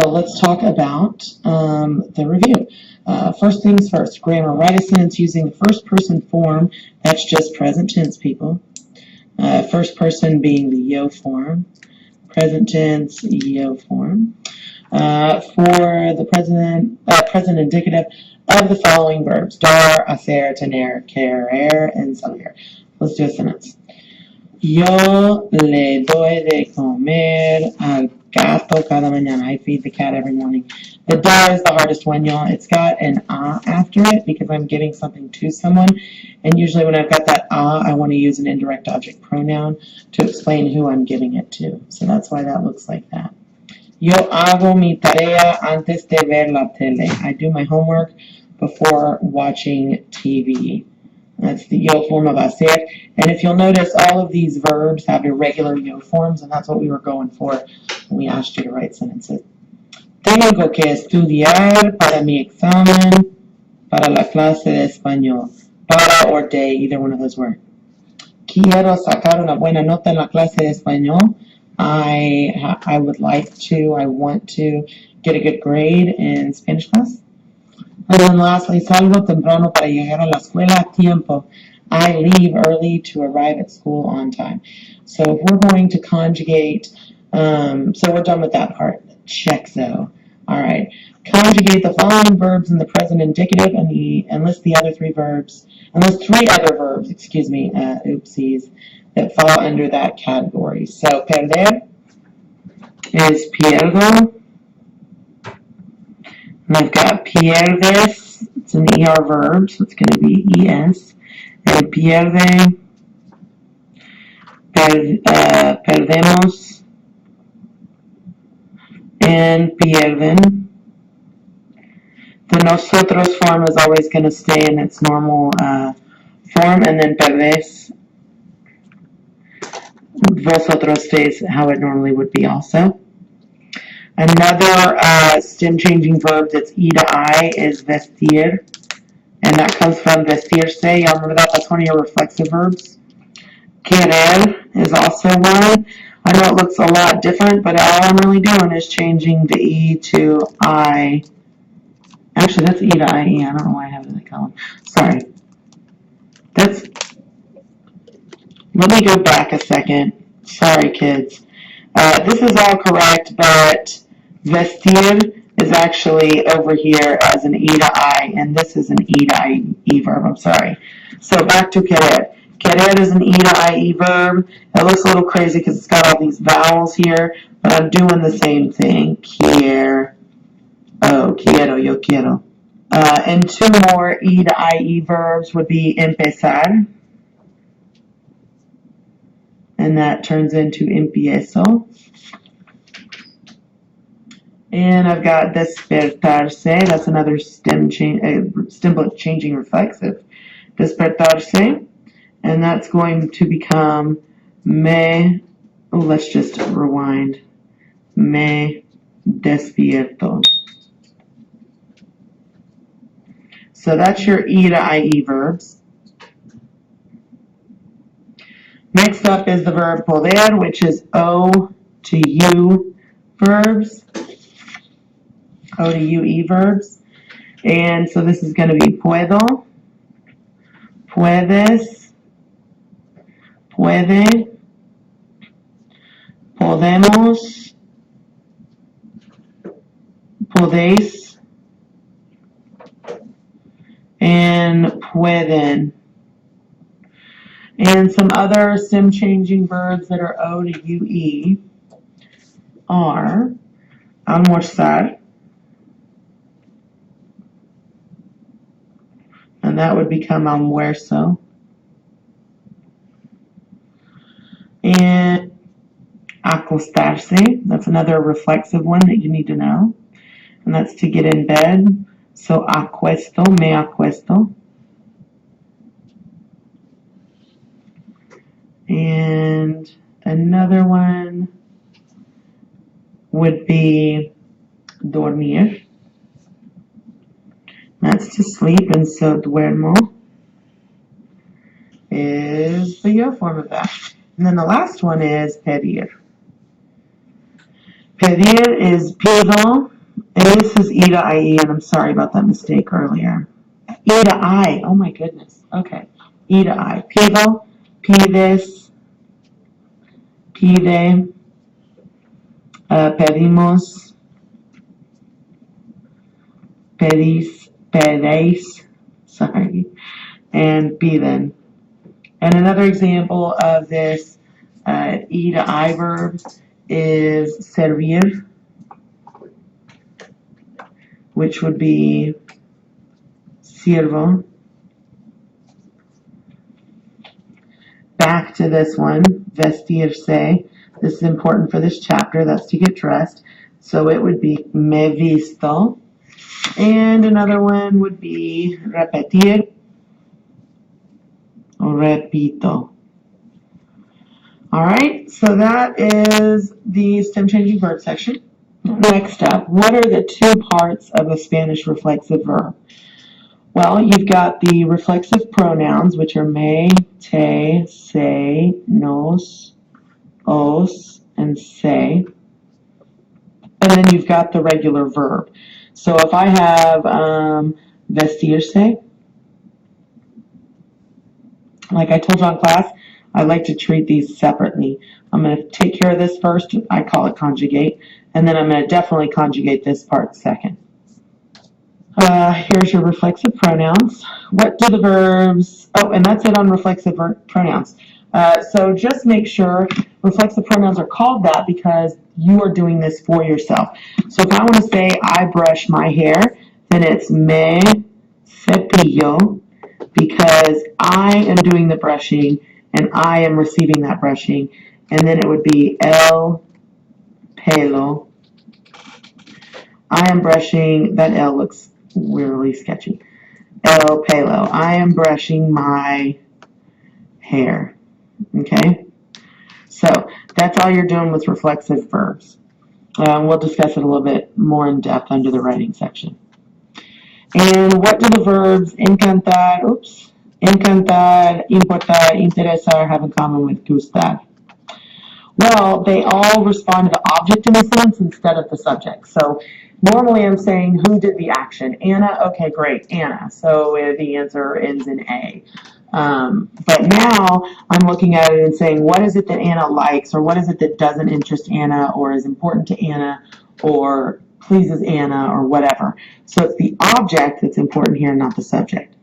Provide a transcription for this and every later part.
let's talk about the review. First things first, grammar. Write a sentence using the first person form. That's just present tense, people. First person being the yo form. Present tense, yo form. For the present indicative of the following verbs: dar, hacer, tener, querer, and saber. Let's do a sentence. Yo le doy de comer al gato cada mañana. I feed the cat every morning. The da is the hardest one, y'all. It's got an after it because I'm giving something to someone. And usually when I've got that I want to use an indirect object pronoun to explain who I'm giving it to. So that's why that looks like that. Yo hago mi tarea antes de ver la tele. I do my homework before watching TV. That's the yo form of hacer. And if you'll notice, all of these verbs have irregular yo forms, and that's what we were going for when we asked you to write sentences. Tengo que estudiar para mi examen, para la clase de español. Para or de, either one of those words. Quiero sacar una buena nota en la clase de español. I would like to, I want to get a good grade in Spanish class. And then lastly, salgo temprano para llegar a la escuela a tiempo. I leave early to arrive at school on time. So if we're going to conjugate, so we're done with that part. Check so. All right. Conjugate the following verbs in the present indicative and list the other three verbs, and list three other verbs, oopsies, that fall under that category. So perder is pierdo. And I've got pierdes, it's an ER verb, so it's going to be ES. And pierde, perdemos, and pierden. The nosotros form is always going to stay in its normal form, and then perdes, vosotros stays how it normally would be also. Another stem changing verb that's E to I is vestir, and that comes from vestirse. Y'all remember that? That's one of your reflexive verbs. Querer is also one. I know it looks a lot different, but all I'm really doing is changing the E to I. Actually, that's E to IE. I don't know why I have it in the column. Sorry. Let me go back a second. Sorry, kids. This is all correct, but vestir is actually over here as an E to I, and this is an E to IE verb. I'm sorry. So back to querer. Querer is an E to IE verb. It looks a little crazy because it's got all these vowels here, but I'm doing the same thing. Quiero, yo quiero. And two more E to IE verbs would be empezar, and that turns into empiezo. And I've got despertarse, that's another stem changing reflexive. Despertarse, and that's going to become let's just rewind. Me despierto. So that's your E to IE verbs. Next up is the verb poder, which is O to U verbs. O to UE verbs. And so this is going to be puedo, puedes, puede, podemos, podéis, and pueden. And some other stem changing verbs that are O to UE are almorzar, and that would become almuerzo, and acostarse, that's another reflexive one that you need to know, and that's to get in bed. So acuesto, me acuesto. And another one would be dormir. That's to sleep, and so duermo is the yo form of that. And then the last one is pedir. Pedir is pido, And this is E to IE, and I'm sorry about that mistake earlier. E to I, oh my goodness. Okay. E to I. Pido, pides, pide, pedimos, pedéis, sorry, and piden. And another example of this E to I verb is servir, which would be sirvo. Back to this one, vestirse. This is important for this chapter. That's to get dressed. So it would be me visto. And another one would be repetir or repito. All right, so that is the stem changing verb section. Next up, what are the two parts of a Spanish reflexive verb? Well, you've got the reflexive pronouns, which are me, te, se, nos, os, and se. And then you've got the regular verb. So if I have vestirse, like I told you in class, I like to treat these separately. I'm going to take care of this first. I call it conjugate. And then I'm going to definitely conjugate this part second. Here's your reflexive pronouns. What do the verbs... Oh, and that's it on reflexive pronouns. So just make sure reflexive pronouns are called that because you are doing this for yourself. So if I want to say I brush my hair, then it's me cepillo because I am doing the brushing and I am receiving that brushing. And then it would be el pelo. I am brushing, that L looks really sketchy. El pelo. I am brushing my hair. Okay? So that's all you're doing with reflexive verbs. We'll discuss it a little bit more in depth under the writing section. And what do the verbs encantar, importar, interesar have in common with gustar? Well, they all respond to the object in the sentence instead of the subject. So normally I'm saying, who did the action? Anna? Okay, great, Anna. So the answer ends in A. But now I'm looking at it and saying, what is it that Anna likes, or what is it that doesn't interest Anna, or is important to Anna, or pleases Anna, or whatever. So it's the object that's important here, not the subject.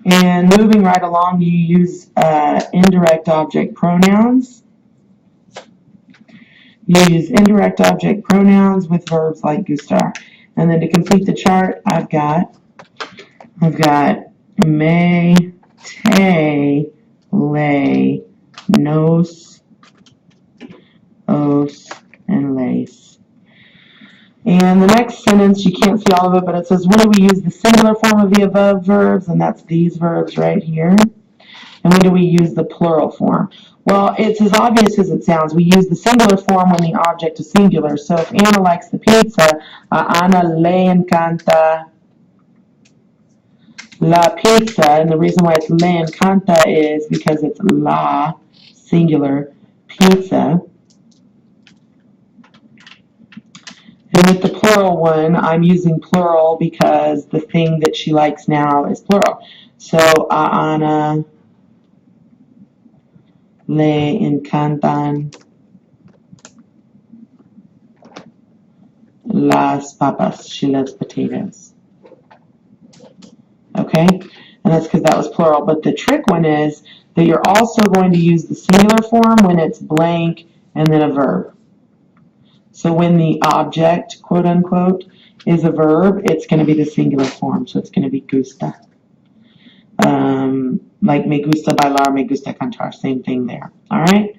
And moving right along, you use indirect object pronouns. You use indirect object pronouns with verbs like gustar. And then to complete the chart, I've got me, te, le, nos, os, and les. And the next sentence, you can't see all of it, but it says, when do we use the singular form of the above verbs? And that's these verbs right here. And when do we use the plural form? Well, it's as obvious as it sounds. We use the singular form when the object is singular. So if Anna likes the pizza, Anna le encanta la pizza. And the reason why it's le encanta is because it's la, singular, pizza. And with the plural one, I'm using plural because the thing that she likes now is plural. So Anna le encantan las papas. She loves potatoes. Okay? And that's because that was plural. But the trick one is that you're also going to use the singular form when it's blank and then a verb. So when the object, quote unquote, is a verb, it's going to be the singular form. So it's going to be gusta. Like me gusta bailar, me gusta cantar. Same thing there. All right?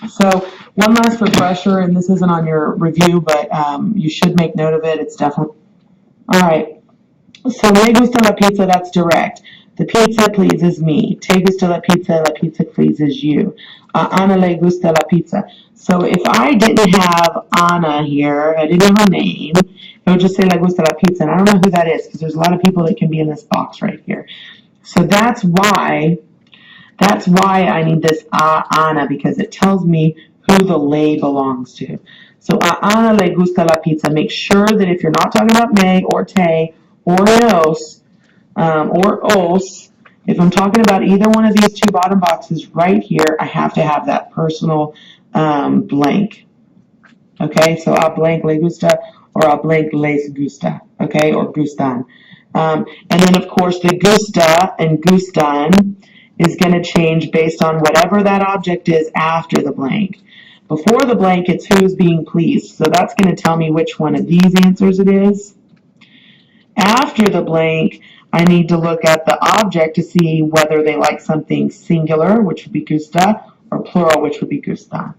So one last refresher, and this isn't on your review, but you should make note of it. It's definitely... All right. So me gusta la pizza, that's direct. The pizza pleases me. Te gusta la pizza pleases you. Ana le gusta la pizza. So if I didn't have Ana here, I didn't have a name, it would just say le gusta la pizza. And I don't know who that is because there's a lot of people that can be in this box right here. So that's why I need this Ana, because it tells me who the le belongs to. So, a Ana le gusta la pizza. Make sure that if you're not talking about me or te or nos or os, if I'm talking about either one of these two bottom boxes right here, I have to have that personal blank. Okay, so I'll blank le gusta or I'll blank les gusta. Okay, or gustan. And then, of course, the gusta and gustan is going to change based on whatever that object is after the blank. Before the blank, it's who's being pleased. So that's going to tell me which one of these answers it is. After the blank, I need to look at the object to see whether they like something singular, which would be gusta, or plural, which would be gustan.